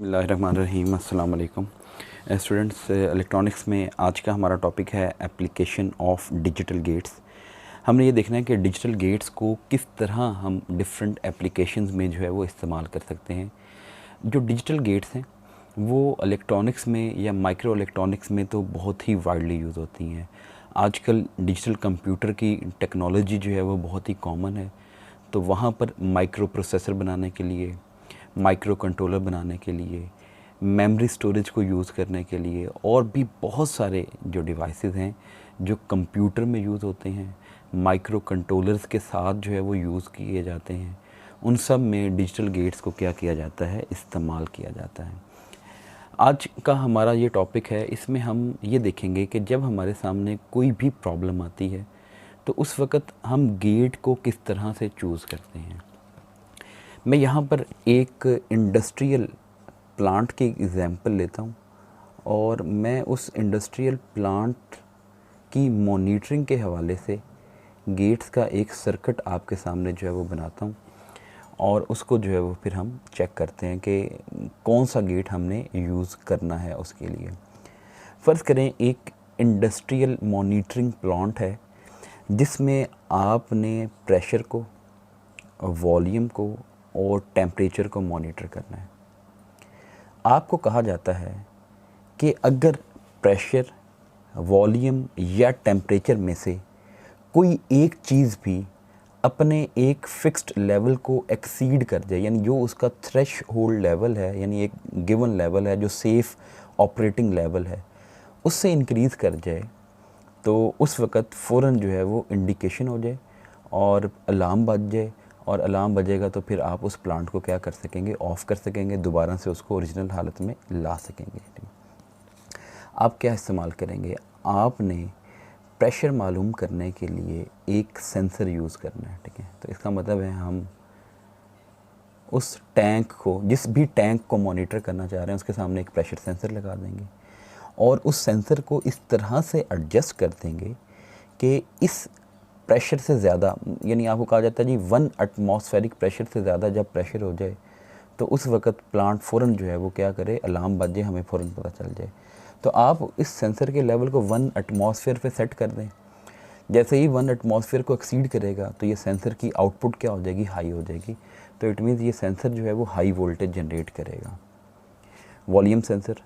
बिस्मिल्लाहिर्रहमानिर्रहीम अस्सलाम वालेकुम स्टूडेंट्स। इलेक्ट्रॉनिक्स में आज का हमारा टॉपिक है एप्लीकेशन ऑफ डिजिटल गेट्स। हमने ये देखना है कि डिजिटल गेट्स को किस तरह हम डिफरेंट एप्लीकेशंस में जो है वो इस्तेमाल कर सकते हैं। जो डिजिटल गेट्स हैं वो इलेक्ट्रॉनिक्स में या माइक्रो इलेक्ट्रॉनिक्स में तो बहुत ही वाइडली यूज़ होती हैं। आजकल डिजिटल कंप्यूटर की टेक्नोलॉजी जो है वो बहुत ही कॉमन है, तो वहाँ पर माइक्रो प्रोसेसर बनाने के लिए, माइक्रो कंट्रोलर बनाने के लिए, मेमोरी स्टोरेज को यूज़ करने के लिए और भी बहुत सारे जो डिवाइसेस हैं जो कंप्यूटर में यूज़ होते हैं, माइक्रो कंट्रोलर्स के साथ जो है वो यूज़ किए जाते हैं, उन सब में डिजिटल गेट्स को क्या किया जाता है, इस्तेमाल किया जाता है। आज का हमारा ये टॉपिक है, इसमें हम ये देखेंगे कि जब हमारे सामने कोई भी प्रॉब्लम आती है तो उस वक़्त हम गेट को किस तरह से चूज़ करते हैं। मैं यहाँ पर एक इंडस्ट्रियल प्लांट की एग्ज़ाम्पल लेता हूँ और मैं उस इंडस्ट्रियल प्लांट की मॉनिटरिंग के हवाले से गेट्स का एक सर्किट आपके सामने जो है वो बनाता हूँ और उसको जो है वो फिर हम चेक करते हैं कि कौन सा गेट हमने यूज़ करना है उसके लिए। फ़र्ज़ करें एक इंडस्ट्रियल मॉनिटरिंग प्लांट है जिसमें आपने प्रेशर को, वॉल्यूम को और टेम्परेचर को मॉनिटर करना है। आपको कहा जाता है कि अगर प्रेशर, वॉल्यूम या टेम्परेचर में से कोई एक चीज़ भी अपने एक फ़िक्स्ड लेवल को एक्सीड कर जाए, यानी जो उसका थ्रेश होल्ड लेवल है, यानी एक गिवन लेवल है जो सेफ़ ऑपरेटिंग लेवल है, उससे इंक्रीज़ कर जाए, तो उस वक़्त फ़ौरन जो है वो इंडिकेशन हो जाए और अलार्म बज जाए। और अलार्म बजेगा तो फिर आप उस प्लांट को क्या कर सकेंगे, ऑफ़ कर सकेंगे, दोबारा से उसको ओरिजिनल हालत में ला सकेंगे। आप क्या इस्तेमाल करेंगे, आपने प्रेशर मालूम करने के लिए एक सेंसर यूज़ करना है, ठीक है। तो इसका मतलब है हम उस टैंक को, जिस भी टैंक को मॉनिटर करना चाह रहे हैं, उसके सामने एक प्रेशर सेंसर लगा देंगे और उस सेंसर को इस तरह से एडजस्ट कर देंगे कि इस प्रेशर से ज़्यादा, यानी आपको कहा जाता है जी 1 एटमॉस्फेरिक प्रेशर से ज़्यादा जब प्रेशर हो जाए तो उस वक़्त प्लांट फ़ौरन जो है वो क्या करे, अलार्म बजे, हमें फ़ौरन पता चल जाए। तो आप इस सेंसर के लेवल को 1 एटमॉस्फेयर पे सेट कर दें। जैसे ही 1 एटमॉस्फेयर को एक्सीड करेगा तो ये सेंसर की आउटपुट क्या हो जाएगी, हाई हो जाएगी। तो इट मीन्स ये सेंसर जो है वो हाई वोल्टेज जनरेट करेगा। वॉल्यूम सेंसर,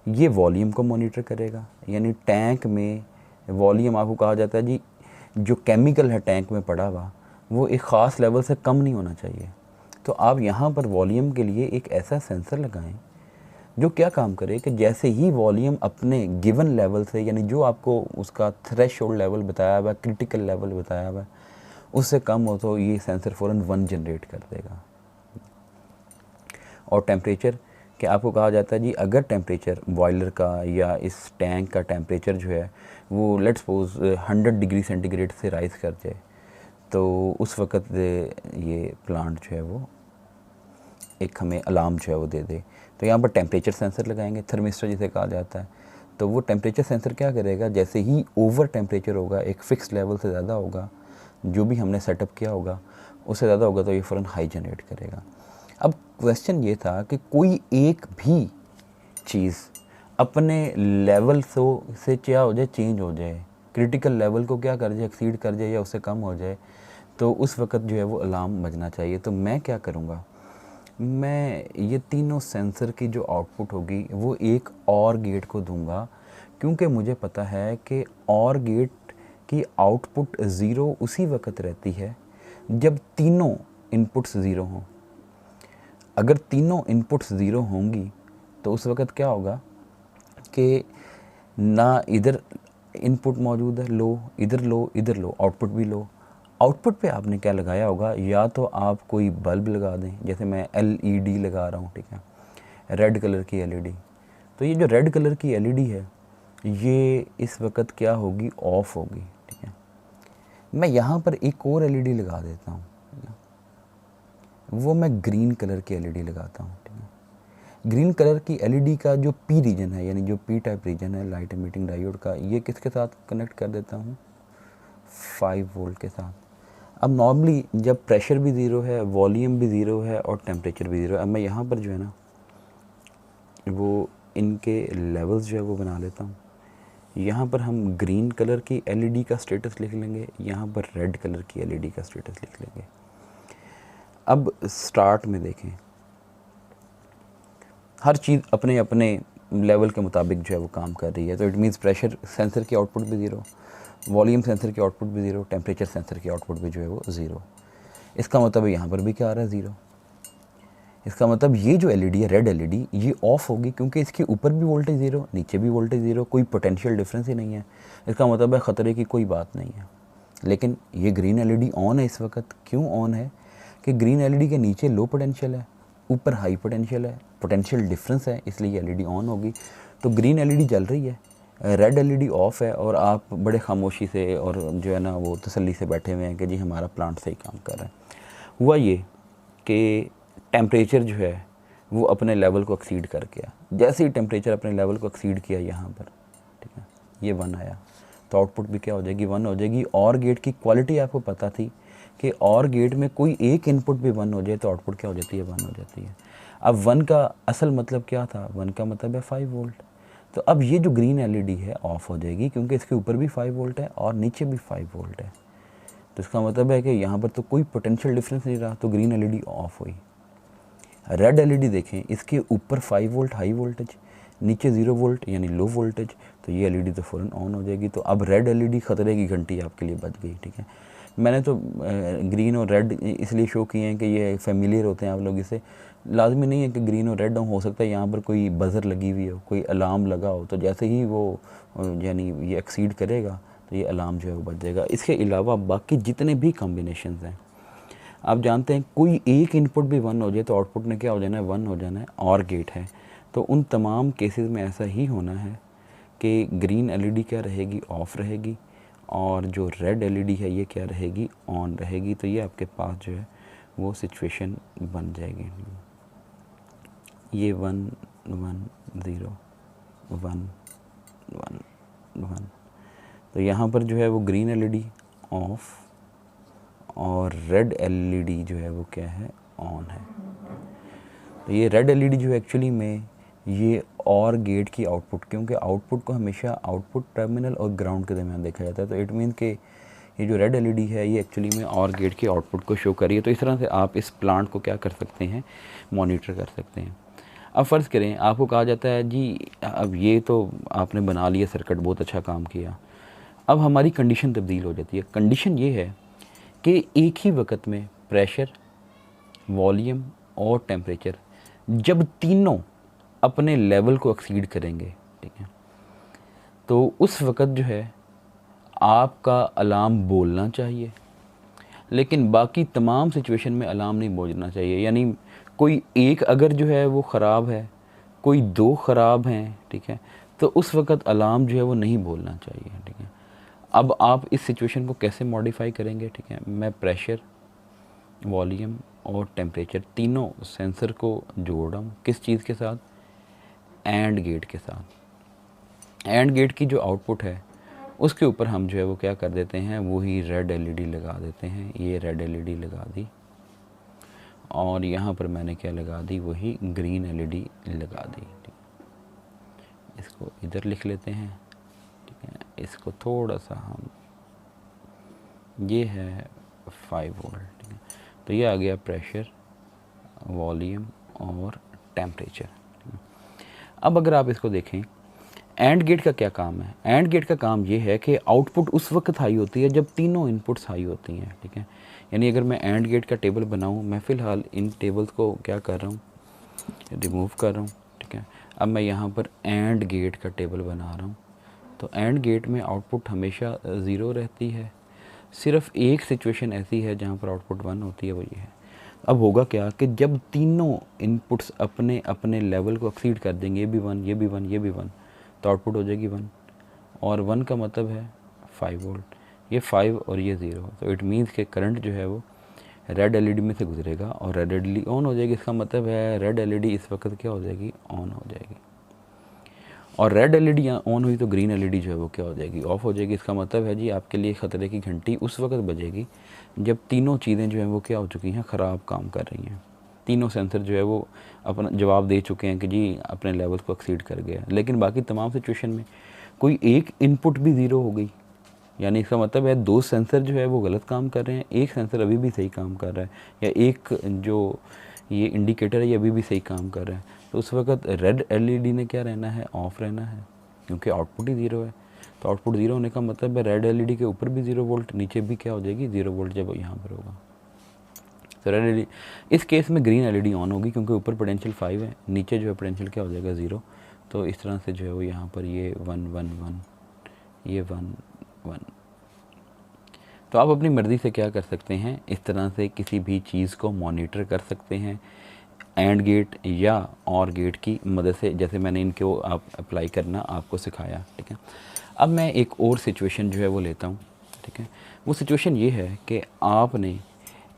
ये वॉल्यूम को मॉनिटर करेगा, यानी टैंक में वॉल्यूम, आपको कहा जाता है जी जो केमिकल है टैंक में पड़ा हुआ वो एक ख़ास लेवल से कम नहीं होना चाहिए। तो आप यहाँ पर वॉल्यूम के लिए एक ऐसा सेंसर लगाएं जो क्या काम करे कि जैसे ही वॉल्यूम अपने गिवन लेवल से, यानी जो आपको उसका थ्रेशोल्ड लेवल बताया हुआ है, क्रिटिकल लेवल बताया हुआ है, उससे कम हो तो ये सेंसर फ़ौरन 1 जनरेट कर देगा। और टेम्परेचर, कि आपको कहा जाता है जी अगर टेम्परेचर बॉयलर का या इस टैंक का टेम्परेचर जो है वो लेट्स सपोज 100 डिग्री सेंटीग्रेड से राइज़ कर जाए तो उस वक़्त ये प्लांट जो है वो एक हमें अलार्म जो है वो दे दे। तो यहाँ पर टेम्परेचर सेंसर लगाएंगे, थर्मिस्टर जिसे कहा जाता है। तो वो टेम्परेचर सेंसर क्या करेगा, जैसे ही ओवर टेम्परेचर होगा, एक फ़िक्स लेवल से ज़्यादा होगा, जो भी हमने सेटअप किया होगा उससे ज़्यादा होगा, तो ये फ़ौरन हाई जनरेट करेगा। अब क्वेश्चन ये था कि कोई एक भी चीज़ अपने लेवल से क्या हो जाए, चेंज हो जाए, क्रिटिकल लेवल को क्या कर जाए, एक्सीड कर जाए या उससे कम हो जाए, तो उस वक़्त जो है वो अलार्म बजना चाहिए। तो मैं क्या करूँगा, मैं ये तीनों सेंसर की जो आउटपुट होगी वो एक और गेट को दूंगा, क्योंकि मुझे पता है कि और गेट की आउटपुट ज़ीरो उसी वक्त रहती है जब तीनों इनपुट्स ज़ीरो हों। अगर तीनों इनपुट्स ज़ीरो होंगी तो उस वक़्त क्या होगा कि ना इधर इनपुट मौजूद है लो, इधर लो, इधर लो, आउटपुट भी लो। आउटपुट पे आपने क्या लगाया होगा, या तो आप कोई बल्ब लगा दें, जैसे मैं एलईडी लगा रहा हूँ, ठीक है, रेड कलर की एलईडी। तो ये जो रेड कलर की एलईडी है ये इस वक्त क्या होगी, ऑफ होगी, ठीक है। मैं यहाँ पर एक और एलईडी लगा देता हूँ, वो मैं ग्रीन कलर की एलईडी लगाता हूँ, ठीक है। ग्रीन कलर की एलईडी का जो पी रीजन है, यानी जो पी टाइप रीजन है लाइट एमिटिंग डायोड का, ये किसके साथ कनेक्ट कर देता हूँ, 5 वोल्ट के साथ। अब नॉर्मली जब प्रेशर भी ज़ीरो है, वॉल्यूम भी ज़ीरो है और टेम्परेचर भी ज़ीरो है, अब मैं यहाँ पर जो है ना वो इनके लेवल्स जो है वो बना लेता हूँ। यहाँ पर हम ग्रीन कलर की एलईडी का स्टेटस लिख लेंगे, यहाँ पर रेड कलर की एलईडी का स्टेटस लिख लेंगे। अब स्टार्ट में देखें, हर चीज़ अपने अपने लेवल के मुताबिक जो है वो काम कर रही है। तो इट मीन्स प्रेशर सेंसर की आउटपुट भी ज़ीरो, वॉल्यूम सेंसर की आउटपुट भी ज़ीरो, टेम्परेचर सेंसर की आउटपुट भी जो है वो ज़ीरो। इसका मतलब यहाँ पर भी क्या आ रहा है, ज़ीरो। इसका मतलब ये जो एलईडी है, रेड एलईडी, ये ऑफ होगी क्योंकि इसके ऊपर भी वोल्टेज ज़ीरो, नीचे भी वोल्टेज ज़ीरो, कोई पोटेंशियल डिफरेंस ही नहीं है। इसका मतलब है ख़तरे की कोई बात नहीं है। लेकिन ये ग्रीन एलईडी ऑन है इस वक्त। क्यों ऑन है? कि ग्रीन एलईडी के नीचे लो पोटेंशियल है, ऊपर हाई पोटेंशियल है, पोटेंशियल डिफरेंस है, इसलिए ये एलईडी ऑन होगी। तो ग्रीन एलईडी जल रही है, रेड एलईडी ऑफ है, और आप बड़े खामोशी से और जो है ना वो तसल्ली से बैठे हुए हैं कि जी हमारा प्लांट सही काम कर रहा है। हुआ ये कि टेम्परेचर जो है वो अपने लेवल को एक्सीड कर गया। जैसे ही टेम्परेचर अपने लेवल को एक्सीड किया यहाँ पर, ठीक है, ये 1 आया, तो आउटपुट भी क्या हो जाएगी, 1 हो जाएगी। और गेट की क्वालिटी आपको पता थी कि और गेट में कोई एक इनपुट भी 1 हो जाए तो आउटपुट क्या हो जाती है, 1 हो जाती है। अब 1 का असल मतलब क्या था, 1 का मतलब है 5 वोल्ट। तो अब ये जो ग्रीन एलईडी है ऑफ हो जाएगी क्योंकि इसके ऊपर भी 5 वोल्ट है और नीचे भी 5 वोल्ट है। तो इसका मतलब है कि यहाँ पर तो कोई पोटेंशियल डिफरेंस नहीं रहा, तो ग्रीन एलईडी ऑफ हुई। रेड एलईडी देखें, इसके ऊपर 5 वोल्ट हाई वोल्टेज, नीचे 0 वोल्ट यानी लो वोल्टेज, तो ये एलईडी तो फ़ौरन ऑन हो जाएगी। तो अब रेड एलईडी ख़तरे की घंटी आपके लिए बज गई, ठीक है। मैंने तो ग्रीन और रेड इसलिए शो किए हैं कि ये फेमिलियर होते हैं आप लोग इससे। लाजमी नहीं है कि ग्रीन और रेड हो सकता है यहाँ पर कोई बज़र लगी हुई हो, कोई अलार्म लगा हो, तो जैसे ही वो यानी ये एक्सीड करेगा तो ये अलार्म जो है वो बज जाएगा। इसके अलावा बाकी जितने भी कॉम्बिनेशंस हैं, आप जानते हैं कोई एक इनपुट भी 1 हो जाए तो आउटपुट ने क्या हो जाना है, 1 हो जाना है। और गेट है तो उन तमाम केसेस में ऐसा ही होना है कि ग्रीन एलईडी क्या रहेगी, ऑफ़ रहेगी, और जो रेड एलईडी है ये क्या रहेगी, ऑन रहेगी। तो ये आपके पास जो है वो सिचुएशन बन जाएगी। ये 1 1 0 1 1 1। तो यहाँ पर जो है वो ग्रीन एलईडी ऑफ और रेड एलईडी जो है वो क्या है, ऑन है। तो ये रेड एलईडी जो है एक्चुअली में ये और गेट की आउटपुट, क्योंकि आउटपुट को हमेशा आउटपुट टर्मिनल और ग्राउंड के दरमियान देखा जाता है, तो इट मीन कि ये जो रेड एलईडी है ये एक्चुअली में और गेट के आउटपुट को शो कर रही है। तो इस तरह से आप इस प्लांट को क्या कर सकते हैं, मॉनिटर कर सकते हैं। अब फ़र्ज़ करें आपको कहा जाता है जी अब ये तो आपने बना लिया सर्किट, बहुत अच्छा काम किया, अब हमारी कंडीशन तब्दील हो जाती है। कंडीशन ये है कि एक ही वक्त में प्रेशर, वॉल्यूम और टेम्परेचर जब तीनों अपने लेवल को एक्सीड करेंगे, ठीक है, तो उस वक्त जो है आपका अलार्म बोलना चाहिए, लेकिन बाकी तमाम सिचुएशन में अलार्म नहीं बोलना चाहिए। यानी कोई एक अगर जो है वो ख़राब है, कोई 2 ख़राब हैं, ठीक है, तो उस वक्त अलार्म जो है वो नहीं बोलना चाहिए, ठीक है। अब आप इस सिचुएशन को कैसे मॉडिफाई करेंगे, ठीक है, मैं प्रेशर, वॉल्यूम और टेम्परेचर तीनों सेंसर को जोड़ रहा हूँ किस चीज़ के साथ, एंड गेट के साथ। एंड गेट की जो आउटपुट है उसके ऊपर हम जो है वो क्या कर देते हैं, वही रेड एलईडी लगा देते हैं। ये रेड एलईडी लगा दी और यहाँ पर मैंने क्या लगा दी, वही ग्रीन एलईडी लगा दी। इसको इधर लिख लेते हैं, ठीक है, इसको थोड़ा सा हम, ये है 5 वोल्ट, ठीक है। तो ये आ गया प्रेशर, वॉल्यूम और टेम्परेचर। अब अगर आप इसको देखें, एंड गेट का क्या काम है, एंड गेट का काम ये है कि आउटपुट उस वक्त हाई होती है जब तीनों इनपुट्स हाई होती हैं, ठीक है। यानी अगर मैं एंड गेट का टेबल बनाऊं, मैं फ़िलहाल इन टेबल्स को क्या कर रहा हूँ, रिमूव कर रहा हूँ, ठीक है। अब मैं यहाँ पर एंड गेट का टेबल बना रहा हूँ। तो एंड गेट में आउटपुट हमेशा 0 रहती है, सिर्फ एक सिचुएशन ऐसी है जहाँ पर आउटपुट 1 होती है, वो ये है। अब होगा क्या कि जब तीनों इनपुट्स अपने अपने लेवल को एक्सीड कर देंगे, ये भी 1, ये भी 1, ये भी 1, तो आउटपुट हो जाएगी 1, और 1 का मतलब है 5 वोल्ट, ये 5 और ये 0। तो इट मीन्स कि करंट जो है वो रेड एलईडी में से गुजरेगा और रेड एलईडी ऑन हो जाएगी। इसका मतलब है रेड एलईडी इस वक्त क्या हो जाएगी, ऑन हो जाएगी। और रेड एलईडी ऑन हुई तो ग्रीन एलईडी जो है वो क्या हो जाएगी, ऑफ हो जाएगी। इसका मतलब है जी आपके लिए ख़तरे की घंटी उस वक्त बजेगी जब तीनों चीज़ें जो हैं वो क्या हो चुकी हैं, ख़राब काम कर रही हैं, तीनों सेंसर जो है वो अपना जवाब दे चुके हैं कि जी अपने लेवल को एक्सीड कर गया, लेकिन बाकी तमाम सिचुएशन में कोई एक इनपुट भी ज़ीरो हो गई, यानी इसका मतलब है 2 सेंसर जो है वो गलत काम कर रहे हैं, एक सेंसर अभी भी सही काम कर रहा है, या एक जो ये इंडिकेटर है ये अभी भी सही काम कर रहा है, तो उस वक्त रेड एलईडी ने क्या रहना है, ऑफ रहना है, क्योंकि आउटपुट ही ज़ीरो है। तो आउटपुट ज़ीरो होने का मतलब है रेड एलईडी के ऊपर भी 0 वोल्ट, नीचे भी क्या हो जाएगी 0 वोल्ट जब यहाँ पर होगा। तो रेड एलईडी, इस केस में ग्रीन एलईडी ऑन होगी क्योंकि ऊपर पोटेंशियल 5 है, नीचे जो है पोटेंशियल क्या हो जाएगा 0। तो इस तरह से जो है वो यहाँ पर ये 1 1 1, ये 1 1। तो आप अपनी मर्ज़ी से क्या कर सकते हैं, इस तरह से किसी भी चीज़ को मॉनिटर कर सकते हैं एंड गेट या और गेट की मदद से, जैसे मैंने इनको आप अप्लाई करना आपको सिखाया, ठीक है। अब मैं एक और सिचुएशन जो है वो लेता हूँ, ठीक है। वो सिचुएशन ये है कि आपने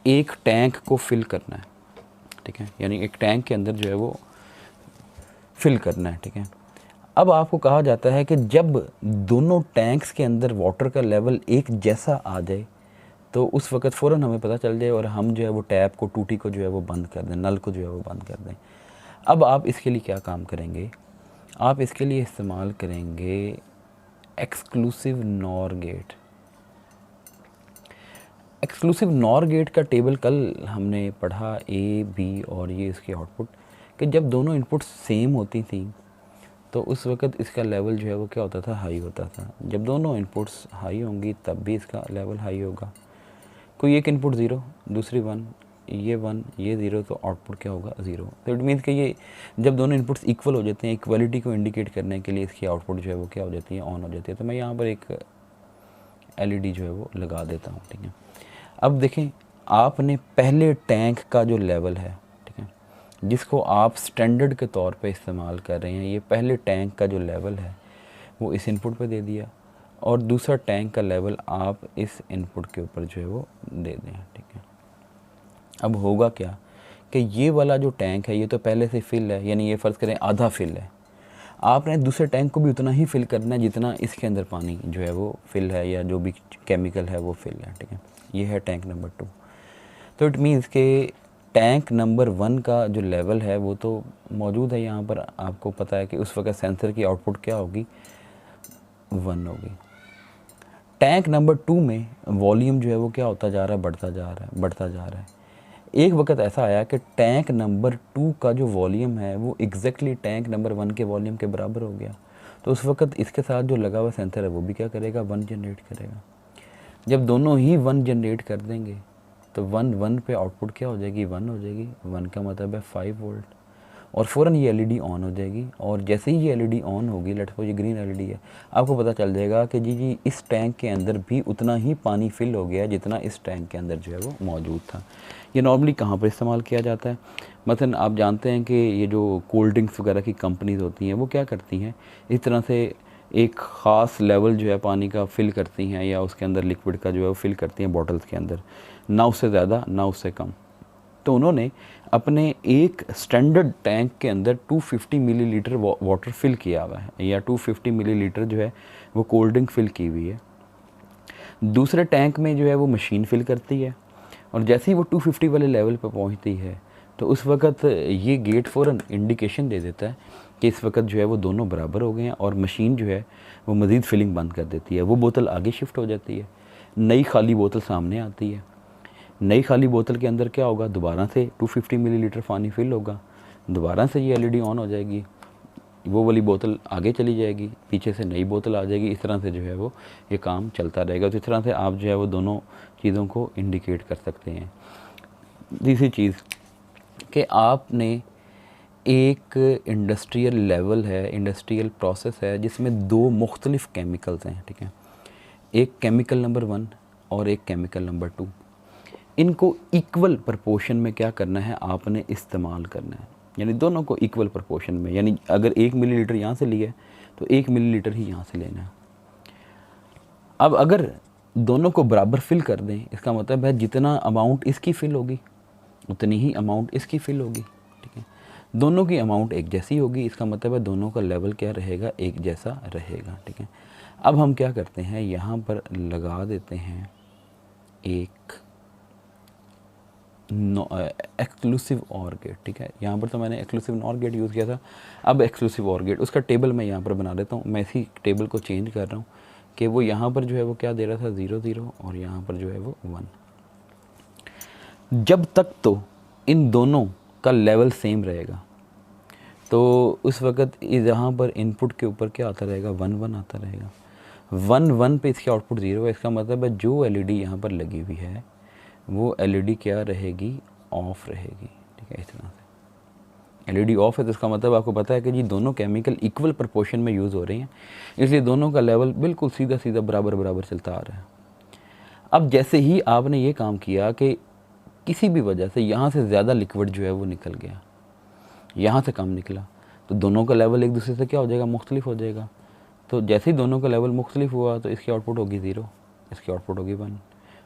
एक टैंक को फिल करना है, ठीक है, यानी एक टैंक के अंदर जो है वो फिल करना है, ठीक है। अब आपको कहा जाता है कि जब दोनों टैंक्स के अंदर वाटर का लेवल एक जैसा आ जाए तो उस वक़्त फ़ौरन हमें पता चल जाए और हम जो है वो टैप को, टूटी को जो है वो बंद कर दें, नल को जो है वो बंद कर दें। अब आप इसके लिए क्या काम करेंगे, आप इसके लिए इस्तेमाल करेंगे exclusive nor gate. Exclusive nor gate का टेबल कल हमने पढ़ा, ए बी और ये इसके आउटपुट, कि जब दोनों इनपुट सेम होती थी तो उस वक़्त इसका लेवल जो है वो क्या होता था, हाई होता था। जब दोनों इनपुट्स हाई होंगी तब भी इसका लेवल हाई होगा। कोई एक इनपुट 0, दूसरी 1, ये 1 ये 0, तो आउटपुट क्या होगा 0। तो इट मीन्स कि ये जब दोनों इनपुट्स इक्वल हो जाते हैं, इक्वलिटी को इंडिकेट करने के लिए इसकी आउटपुट जो है वो क्या हो जाती है, ऑन हो जाती है। तो मैं यहाँ पर एक एलईडी जो है वो लगा देता हूँ, ठीक है। अब देखें, आपने पहले टैंक का जो लेवल है, ठीक है, जिसको आप स्टैंडर्ड के तौर पे इस्तेमाल कर रहे हैं, ये पहले टैंक का जो लेवल है वो इस इनपुट पे दे दिया, और दूसरा टैंक का लेवल आप इस इनपुट के ऊपर जो है वो दे दें, ठीक है। अब होगा क्या कि ये वाला जो टैंक है ये तो पहले से फिल है, यानी ये फ़र्ज़ करें आधा फिल है, आपने दूसरे टैंक को भी उतना ही फिल करना है जितना इसके अंदर पानी जो है वो फिल है, या जो भी केमिकल है वो फिल है, ठीक है। ये है टैंक नंबर 2। तो इट मीन्स कि टैंक नंबर 1 का जो लेवल है वो तो मौजूद है यहाँ पर, आपको पता है कि उस वक्त सेंसर की आउटपुट क्या होगी, 1 होगी। टैंक नंबर 2 में वॉल्यूम जो है वो क्या होता जा रहा है, बढ़ता जा रहा है। एक वक्त ऐसा आया कि टैंक नंबर 2 का जो वॉल्यूम है वो एग्जैक्टली टैंक नंबर 1 के वॉल्यूम के बराबर हो गया। तो उस वक्त इसके साथ जो लगा हुआ सेंसर है वो भी क्या करेगा, 1 जनरेट करेगा। जब दोनों ही 1 जनरेट कर देंगे तो 1 1 पे आउटपुट क्या हो जाएगी, 1 हो जाएगी। 1 का मतलब है 5 वोल्ट, और फ़ौरन ये एलईडी ऑन हो जाएगी। और जैसे ही ये एलईडी ऑन होगी, लेट्स सपोज ये ग्रीन एलईडी है, आपको पता चल जाएगा कि जी इस टैंक के अंदर भी उतना ही पानी फिल हो गया जितना इस टैंक के अंदर जो है वो मौजूद था। ये नॉर्मली कहाँ पर इस्तेमाल किया जाता है, मसलन आप जानते हैं कि ये जो कोल्ड ड्रिंक्स वगैरह की कंपनीज़ होती हैं वो क्या करती हैं, इस तरह से एक ख़ास लेवल जो है पानी का फ़िल करती हैं, या उसके अंदर लिक्विड का जो है वो फ़िल करती हैं बॉटल्स के अंदर, ना उससे ज़्यादा ना उससे कम। तो उन्होंने अपने एक स्टैंडर्ड टैंक के अंदर 250 मिलीलीटर वाटर फिल किया हुआ है, या 250 मिलीलीटर जो है वो कोल्ड ड्रिंक फिल की हुई है। दूसरे टैंक में जो है वो मशीन फिल करती है, और जैसे ही वो 250 वाले लेवल पर पहुंचती है तो उस वक़्त ये गेट फ़ौरन इंडिकेशन दे देता है कि इस वक्त जो है वो दोनों बराबर हो गए हैं, और मशीन जो है वो मज़ीद फिलिंग बंद कर देती है। वो बोतल आगे शिफ्ट हो जाती है, नई खाली बोतल सामने आती है। नई खाली बोतल के अंदर क्या होगा, दोबारा से 250 मिलीलीटर पानी फिल होगा, दोबारा से ये एलईडी ऑन हो जाएगी, वो वाली बोतल आगे चली जाएगी, पीछे से नई बोतल आ जाएगी। इस तरह से जो है वो ये काम चलता रहेगा। तो इस तरह से आप जो है वो दोनों चीज़ों को इंडिकेट कर सकते हैं। तीसरी चीज़ कि आपने एक इंडस्ट्रियल लेवल है, इंडस्ट्रियल प्रोसेस है जिसमें 2 मुख्तलिफ़ केमिकल्स हैं, ठीक है। एक केमिकल नंबर 1 और एक केमिकल नंबर 2। इनको इक्वल प्रपोर्शन में क्या करना है, आपने इस्तेमाल करना है, यानी दोनों को इक्वल प्रपोर्शन में, यानी अगर 1 मिलीलीटर यहाँ से लिया तो 1 मिलीलीटर ही यहाँ से लेना है। अब अगर दोनों को बराबर फिल कर दें, इसका मतलब है जितना अमाउंट इसकी फिल होगी उतनी ही अमाउंट इसकी फिल होगी, ठीक है। दोनों की अमाउंट एक जैसी होगी, इसका मतलब है दोनों का लेवल क्या रहेगा, एक जैसा रहेगा, ठीक है। अब हम क्या करते हैं, यहाँ पर लगा देते हैं एक एक्सक्लूसिव और गेट, ठीक है। यहाँ पर तो मैंने एक्सक्लूसिव नॉर गेट यूज़ किया था, अब एक्सक्लूसिव और गेट, उसका टेबल मैं यहाँ पर बना देता हूँ। मैं इसी टेबल को चेंज कर रहा हूँ कि वो यहाँ पर जो है वो क्या दे रहा था 0 0 और यहाँ पर जो है वो 1। जब तक तो इन दोनों का लेवल सेम रहेगा तो उस वक़्त यहाँ पर इनपुट के ऊपर क्या आता रहेगा 1 1 आता रहेगा। 1 1 पे इसकी आउटपुट 0 है, इसका मतलब है जो एलईडी यहाँ पर लगी हुई है वो एलईडी क्या रहेगी, ऑफ रहेगी, ठीक है। इस तरह से एलईडी ऑफ है तो इसका मतलब आपको पता है कि जी दोनों केमिकल इक्वल प्रोपोर्शन में यूज़ हो रहे हैं, इसलिए दोनों का लेवल बिल्कुल सीधा सीधा बराबर बराबर चलता आ रहा है। अब जैसे ही आपने ये काम किया कि किसी भी वजह से यहाँ से ज़्यादा लिक्विड जो है वो निकल गया, यहाँ से कम निकला, तो दोनों का लेवल एक दूसरे से क्या हो जाएगा, मुख्तलिफ हो जाएगा। तो जैसे ही दोनों का लेवल मुख्तलिफ हुआ तो इसकी आउटपुट होगी 0, इसकी आउटपुट होगी 1।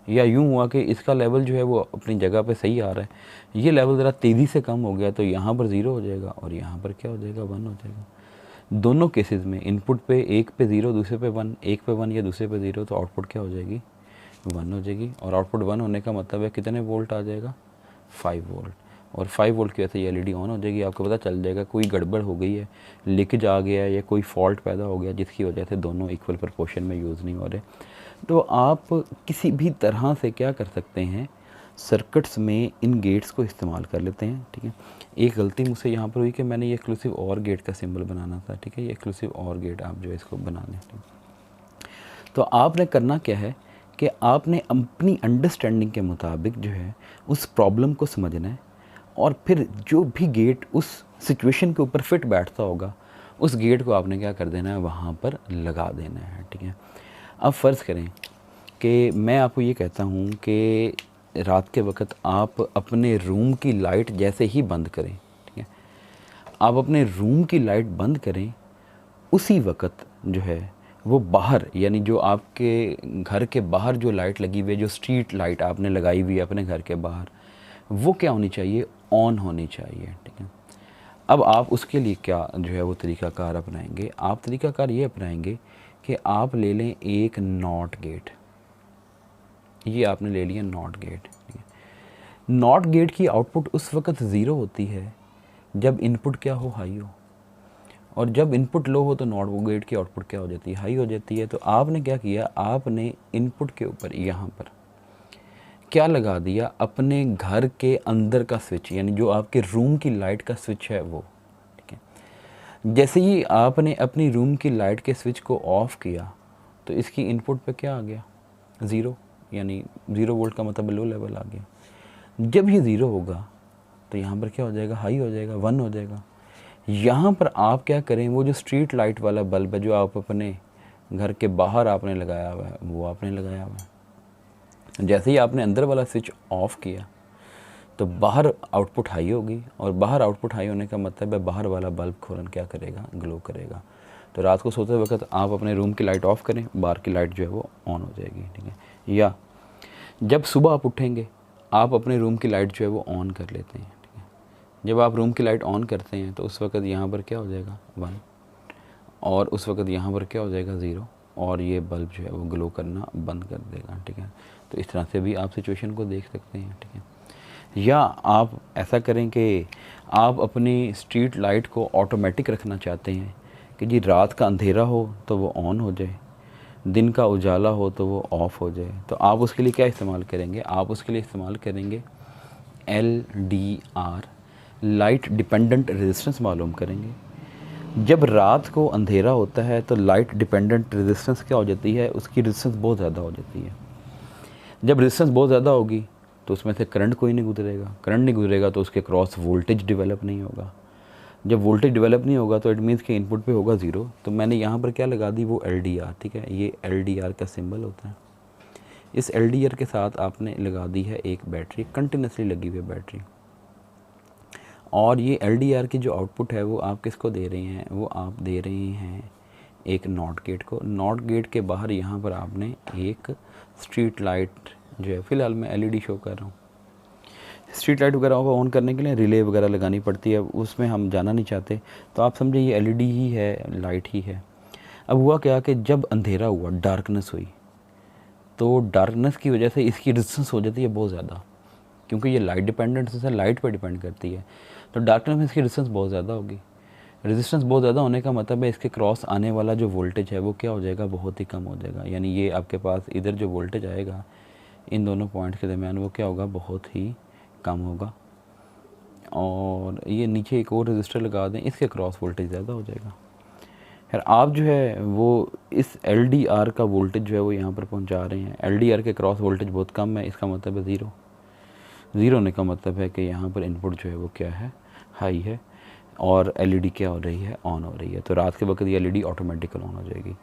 या यूँ हुआ कि इसका लेवल जो है वो अपनी जगह पे सही आ रहा है, ये लेवल ज़रा तेज़ी से कम हो गया तो यहाँ पर 0 हो जाएगा और यहाँ पर क्या हो जाएगा 1 हो जाएगा। दोनों केसेस में इनपुट पे एक पे 0 दूसरे पे 1, एक पे 1 या दूसरे पे 0, तो आउटपुट क्या हो जाएगी 1 हो जाएगी। और आउटपुट 1 होने का मतलब है कितने वोल्ट आ जाएगा 5 वोल्ट। और 5 वोल्ट की वजह से ये एलईडी ऑन हो जाएगी, आपको पता चल जाएगा कोई गड़बड़ हो गई है, लीकेज आ गया है या कोई फॉल्ट पैदा हो गया जिसकी वजह से दोनों इक्वल प्रोपोर्शन में यूज़ नहीं हो रहे। तो आप किसी भी तरह से क्या कर सकते हैं, सर्किट्स में इन गेट्स को इस्तेमाल कर लेते हैं, ठीक है। एक गलती मुझसे यहाँ पर हुई कि मैंने ये एक्सक्लूसिव और गेट का सिंबल बनाना था, ठीक है। ये एक्सक्लूसिव और गेट आप जो है इसको बना लें। तो आपने करना क्या है कि आपने अपनी अंडरस्टैंडिंग के मुताबिक जो है उस प्रॉब्लम को समझना है और फिर जो भी गेट उस सिचुएशन के ऊपर फिट बैठता होगा उस गेट को आपने क्या कर देना है, वहाँ पर लगा देना है, ठीक है। अब फ़र्ज़ करें कि मैं आपको ये कहता हूँ कि रात के वक्त आप अपने रूम की लाइट जैसे ही बंद करें, ठीक है, आप अपने रूम की लाइट बंद करें, उसी वक्त जो है वो बाहर, यानी जो आपके घर के बाहर जो लाइट लगी हुई है, जो स्ट्रीट लाइट आपने लगाई हुई है अपने घर के बाहर, वो क्या होनी चाहिए, ऑन होनी चाहिए, ठीक है। अब आप उसके लिए क्या जो है वो तरीक़ाकार अपनाएंगे, आप तरीक़ाकार ये अपनाएंगे कि आप ले लें एक नॉट गेट। ये आपने ले लिया नॉट गेट, ठीक है। नॉट गेट की आउटपुट उस वक्त 0 होती है जब इनपुट क्या हो, हाई हो, और जब इनपुट लो हो तो नॉट गेट की आउटपुट क्या हो जाती है, हाई हो जाती है। तो आपने क्या किया, आपने इनपुट के ऊपर यहाँ पर क्या लगा दिया, अपने घर के अंदर का स्विच, यानी जो आपके रूम की लाइट का स्विच है वो, ठीक है। जैसे ही आपने अपनी रूम की लाइट के स्विच को ऑफ़ किया तो इसकी इनपुट पे क्या आ गया 0, यानी 0 वोल्ट का मतलब लो लेवल आ गया। जब ये 0 होगा तो यहाँ पर क्या हो जाएगा, हाई हो जाएगा, 1 हो जाएगा। यहाँ पर आप क्या करें, वो जो स्ट्रीट लाइट वाला बल्ब है जो आप अपने घर के बाहर आपने लगाया हुआ है वो आपने लगाया हुआ है, जैसे ही आपने अंदर वाला स्विच ऑफ़ किया तो बाहर आउटपुट हाई होगी, और बाहर आउटपुट हाई होने का मतलब है बाहर वाला बल्ब फ़ौरन क्या करेगा, ग्लो करेगा। तो रात को सोते वक्त आप अपने रूम की लाइट ऑफ़ करें, बाहर की लाइट जो है वो ऑन हो जाएगी, ठीक है। या जब सुबह आप उठेंगे आप अपने रूम की लाइट जो है वो ऑन कर लेते हैं, ठीक है। जब आप रूम की लाइट ऑन करते हैं तो उस वक्त यहाँ पर क्या हो जाएगा 1, और उस वक्त यहाँ पर क्या हो जाएगा 0, और ये बल्ब जो है वो ग्लो करना बंद कर देगा, ठीक है। तो इस तरह से भी आप सिचुएशन को देख सकते हैं, ठीक है। या आप ऐसा करें कि आप अपनी स्ट्रीट लाइट को ऑटोमेटिक रखना चाहते हैं कि जी रात का अंधेरा हो तो वो ऑन हो जाए, दिन का उजाला हो तो वो ऑफ़ हो जाए। तो आप उसके लिए क्या इस्तेमाल करेंगे, आप उसके लिए इस्तेमाल करेंगे LDR, लाइट डिपेंडेंट रेजिस्टेंस मालूम करेंगे। जब रात को अंधेरा होता है तो लाइट डिपेंडेंट रेजिस्टेंस क्या हो जाती है, उसकी रेजिस्टेंस बहुत ज़्यादा हो जाती है। जब रेजिस्टेंस बहुत ज़्यादा होगी तो उसमें से करंट कोई नहीं गुजरेगा, करंट नहीं गुजरेगा तो उसके क्रॉस वोल्टेज डेवलप नहीं होगा। जब वोल्टेज डेवलप नहीं होगा तो इट मीन्स कि इनपुट पे होगा 0। तो मैंने यहाँ पर क्या लगा दी, वो LDR, ठीक है। ये LDR का सिंबल होता है। इस LDR के साथ आपने लगा दी है एक बैटरी, कंटिन्यूसली लगी हुई बैटरी, और ये LDR की जो आउटपुट है वो आप किसको दे रहे हैं, वो आप दे रहे हैं एक नॉट गेट को। नॉट गेट के बाहर यहाँ पर आपने एक स्ट्रीट लाइट जो है, फ़िलहाल मैं LED शो कर रहा हूँ, स्ट्रीट लाइट वगैरह को ऑन करने के लिए रिले वगैरह लगानी पड़ती है, उसमें हम जाना नहीं चाहते, तो आप समझे ये LED ही है, लाइट ही है। अब हुआ क्या कि जब अंधेरा हुआ, डार्कनेस हुई, तो डार्कनेस की वजह से इसकी रेजिस्टेंस हो जाती है बहुत ज़्यादा, क्योंकि ये लाइट डिपेंडेंट है, लाइट पर डिपेंड करती है। तो डार्कनेस में इसकी रेजिस्टेंस बहुत ज़्यादा होगी। रेजिस्टेंस बहुत ज़्यादा होने का मतलब है इसके क्रॉस आने वाला जो वोल्टेज है वो क्या हो जाएगा, बहुत ही कम हो जाएगा। यानी ये आपके पास इधर जो वोल्टेज आएगा इन दोनों पॉइंट के दरमियान वो क्या होगा, बहुत ही कम होगा। और ये नीचे एक और रजिस्टर लगा दें, इसके क्रॉस वोल्टेज ज़्यादा हो जाएगा। खैर आप जो है वो इस LDR का वोल्टेज जो है वो यहाँ पर पहुँचा रहे हैं। LDR के क्रॉस वोल्टेज बहुत कम है, इसका मतलब है ज़ीरो। ज़ीरो होने का मतलब है कि यहाँ पर इनपुट जो है वो क्या है, हाई है, और LED क्या हो रही है, ऑन हो रही है। तो रात के वक्त ये LED ऑटोमेटिकल ऑन हो जाएगी।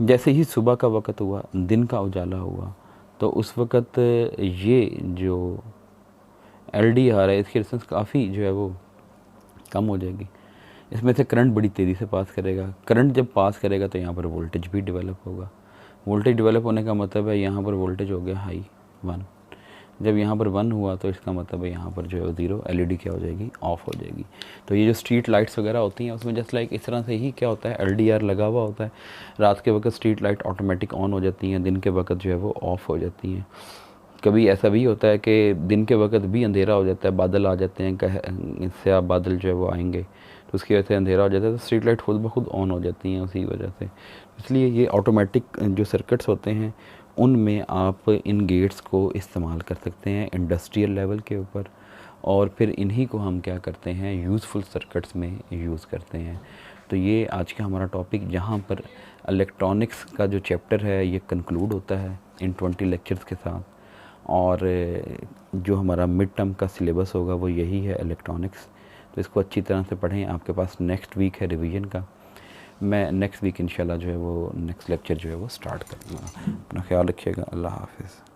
जैसे ही सुबह का वक्त हुआ, दिन का उजाला हुआ, तो उस वक्त ये जो LDR है इसकी रेजिस्टेंस काफ़ी जो है वो कम हो जाएगी। इसमें से करंट बड़ी तेज़ी से पास करेगा। करंट जब पास करेगा तो यहाँ पर वोल्टेज भी डेवलप होगा। वोल्टेज डेवलप होने का मतलब है यहाँ पर वोल्टेज हो गया हाई 1। जब यहाँ पर 1 हुआ तो इसका मतलब है यहाँ पर जो है 0, LED क्या हो जाएगी, ऑफ हो जाएगी। तो ये जो स्ट्रीट लाइट्स वगैरह होती हैं उसमें जस्ट लाइक इस तरह से ही क्या होता है, LDR लगा हुआ होता है। रात के वक्त स्ट्रीट लाइट ऑटोमेटिक ऑन हो जाती हैं, दिन के वक्त जो है वो ऑफ़ हो जाती हैं। कभी ऐसा भी होता है कि दिन के वक्त भी अंधेरा हो जाता है, बादल आ जाते हैं, इससे आप बादल जो है वो आएंगे तो उसकी वजह से अंधेरा हो जाता है, तो स्ट्रीट लाइट खुद ब खुद ऑन हो जाती हैं उसी वजह से। इसलिए ये ऑटोमेटिक जो सर्किट्स होते हैं उनमें आप इन गेट्स को इस्तेमाल कर सकते हैं इंडस्ट्रियल लेवल के ऊपर, और फिर इन्हीं को हम क्या करते हैं, यूज़फुल सर्किट्स में यूज़ करते हैं। तो ये आज का हमारा टॉपिक, जहाँ पर इलेक्ट्रॉनिक्स का जो चैप्टर है ये कंक्लूड होता है इन 20 लेक्चर्स के साथ। और जो हमारा मिड टर्म का सिलेबस होगा वो यही है, इलेक्ट्रॉनिक्स। तो इसको अच्छी तरह से पढ़ें। आपके पास नेक्स्ट वीक है रिवीजन का। मैं नेक्स्ट वीक इंशाल्लाह जो है वो नेक्स्ट लेक्चर जो है वो स्टार्ट करूँगा। अपना ख्याल रखिएगा। अल्लाह हाफ़िज़।